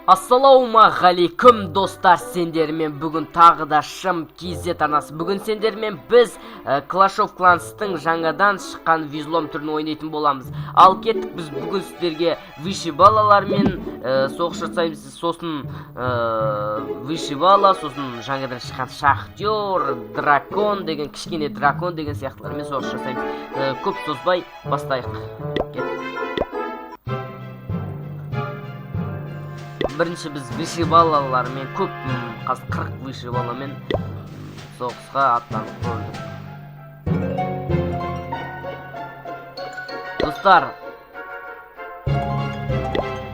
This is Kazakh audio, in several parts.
Ассалаумағалейкум достар, сендермен бүгін тағы да Шым KZ арнасы. Бүгін сендермен біз Clash of Clans'тың жаңадан шыққан визлом түрін ойнайтын боламыз. Ал кеттік, біз бүгін сіздерге вишибалалармен соғыс жасаймыз. Сосын вишибала, сосын жаңадан шыққан шахтер, дракон деген, кішкене дракон деген сияқтылармен соғыс жасаймыз. Көп созбай бастайық. Бірінші біз вишибалалармен, көп 40 вишибаламен соғысқа аттанып көрдік. Достар,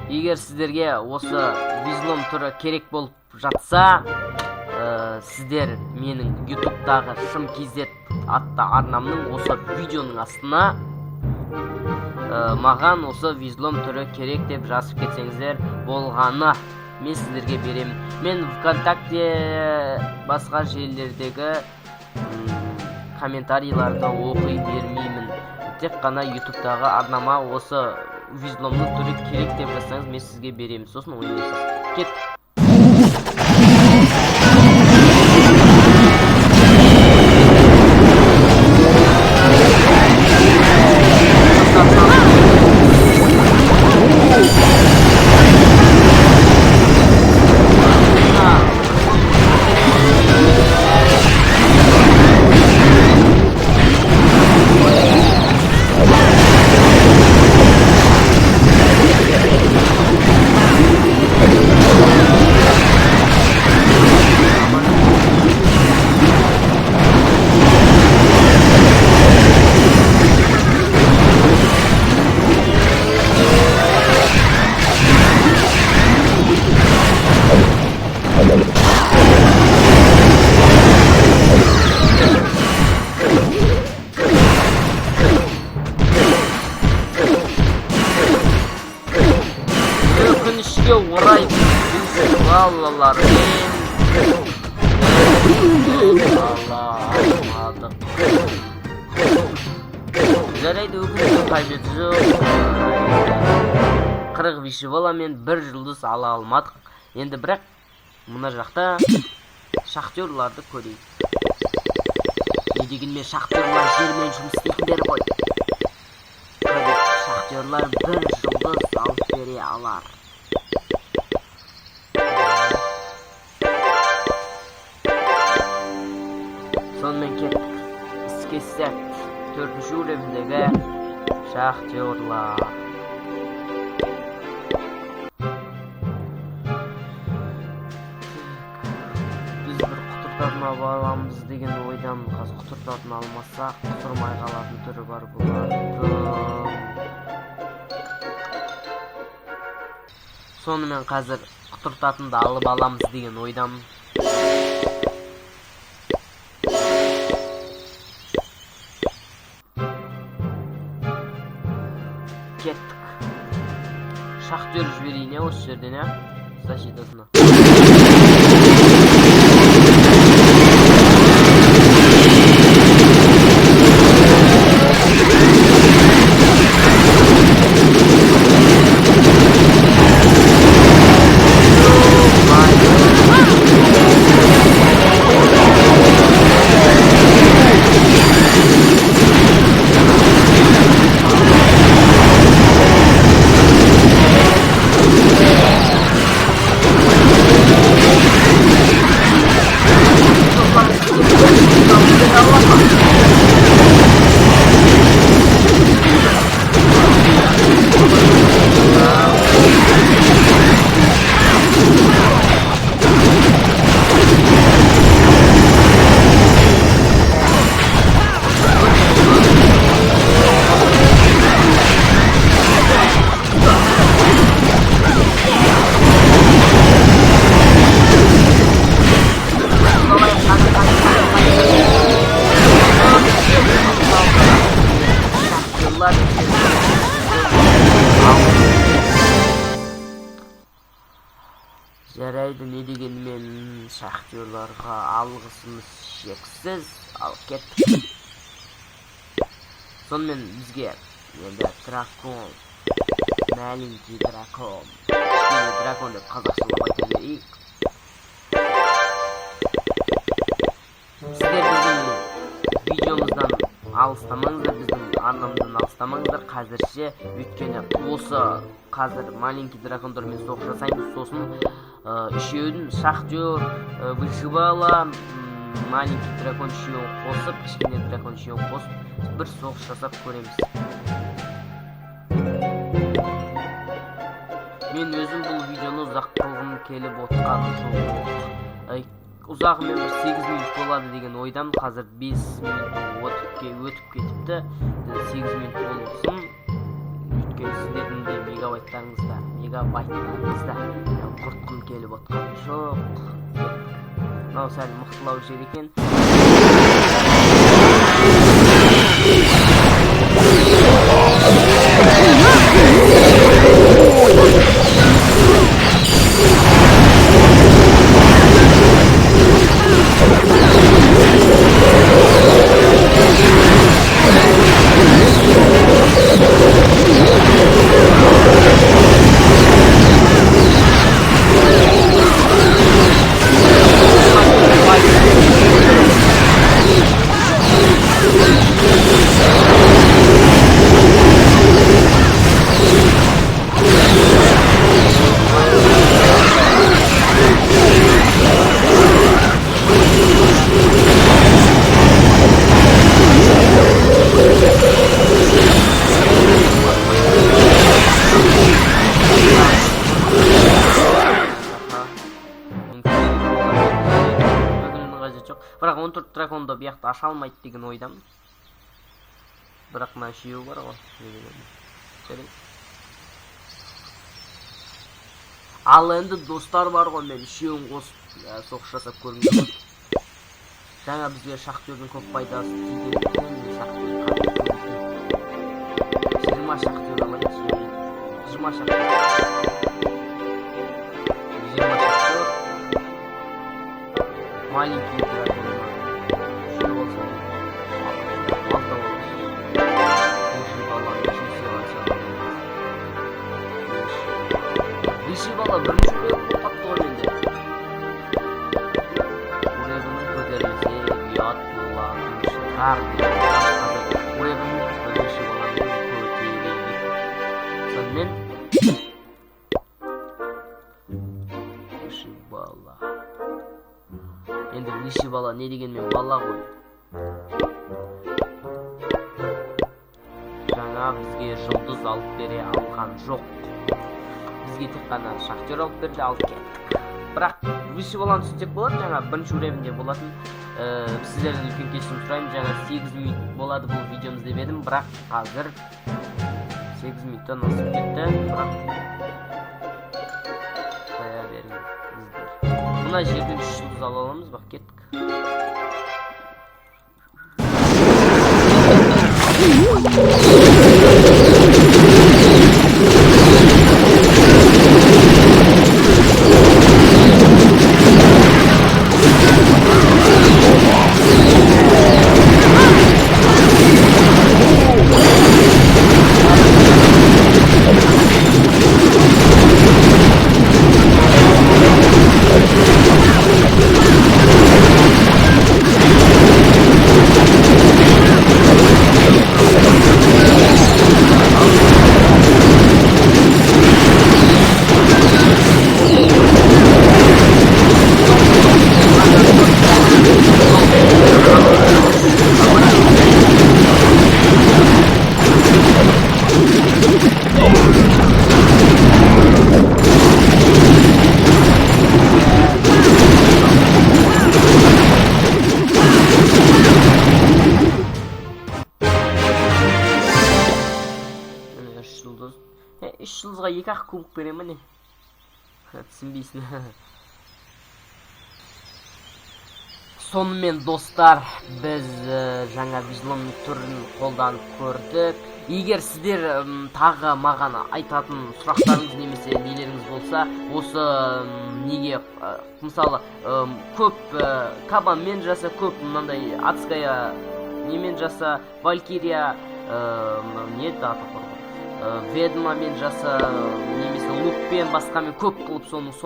егер сіздерге осы визлом түрі керек болып жатса, сіздер менің ютубтағы Шым KZ атты арнамның осы видеоның астына маған осы визлом түрі керек деп жазып кетсеңіздер болғаны, мен сіздерге беремін. Мен ВКонтакте басқа желілердегі комментарийларды оқи бермеймін. Тек қана ютубтағы арнама осы визломның түрі керек деп жазсаңыз, мен сізге беремін. Сосын ойнайсыз. Кет. Өкінішке орай вишибалалармен алмадық. Жарайды, өкінішке қажеті жоқ. 40 вишибаламен 1 жұлдыз ала алмадық. Енді бірақ мына жақта шахтерларды көрейік. Не дегенмен шахтерлар жермен жұмыс істейтіндер ғой. Шахтерлар 1 жұлдыз алып бере алар. Сонымен кеттік. Іске сәт 4-ші уровендегі шахтерлар. Біз бір құтыртатын аламыз деген ойдан, қазір құтыртатын алмасақ, құтырмай қалатын түрі бар бұлардың. Сонымен қазір құтыртатынды алып аламыз деген ойдан. Кеттік. Шахтер жіберейін, осы жерден, защитасына. Жарайды, не дегенмен шахтерларға алғысымыз шексіз. Ал кеттік. Сонымен бізге енді дракон, маленький дракон дракон деп қазақшалап айта берейік. Сіздер біздің видеомыздан алыстамаңыздар, біздің арнамыздан алыстамаңыздар қазірше, өйткені осы қазір маленький дракондармен соғыс жасаймыз. Сосын үшеуін шахтер, вышибала, маленький дракон үшеуін қосып, кішкене дракон үшеуін қосып, бір соғыс жасап көреміз. Мен өзім бұл видеоны ұзақ қылғым келіп отқан жоқ. Ұзағымен бір 8 минут болады деген ойдам. Қазір 5 минут өтіп кетіпті. 8 минут болсын. Өйткені сіздердің де мегабайттарыңызда құртқым келіп отқан жоқ. Мынау сәл мықтылау жер екен. Бірақ 14 драконды бияқты аша алмайды деген ойдамын. Бірақ мына үшеуі бар ғой. Ал енді достар бар ғой, мен үшеуін қосып соғыс жасап көрмеймін. Жаңа бізге шахтердің көп пайдасы тиген. 20 шахтер алайық. 20 шахтер. 20 шахтер. Маленький дракон. Вышибала бірінші үрегі қоқатты ғой менде. Үрегінің көтерілсе, ұят болатын шығар деп. Үрегінің вышибаланың көтерейік. Сонымен вышибала. Енді вышибала не дегенмен бала ғой. Жаңа бізге жұлдыз алып бере алған жоқ. Бізге тек қана шахтер алып берді, алып кеттік. Бірақ вышибаланы түстек болады, жаңа бірінші уровенде болатын. Сіздерден үлкен кешірім сұраймын, жаңа 8 минут болады бұл видеомыз деп едім, бірақ қазір 8 минуттан асып кетті. Бірақ қоя беріңіздер. Мына жерден 3 жұлдыз ала аламыз, бақ кеттік. жұлдызға 2-ақ кубок беремін не? Түсінбейсің. Сонымен достар, біз жаңа визлом түрін қолданып көрдік. Егер сіздер тағы маған айтатын сұрақтарыңыз немесе нелеріңіз болса, осы неге мысалы көп кабанмен жаса, көп мынандай адская немен жаса, валькирия не аты құрғы ведьмамен жаса немесе лукпен басқамен көп қылып соның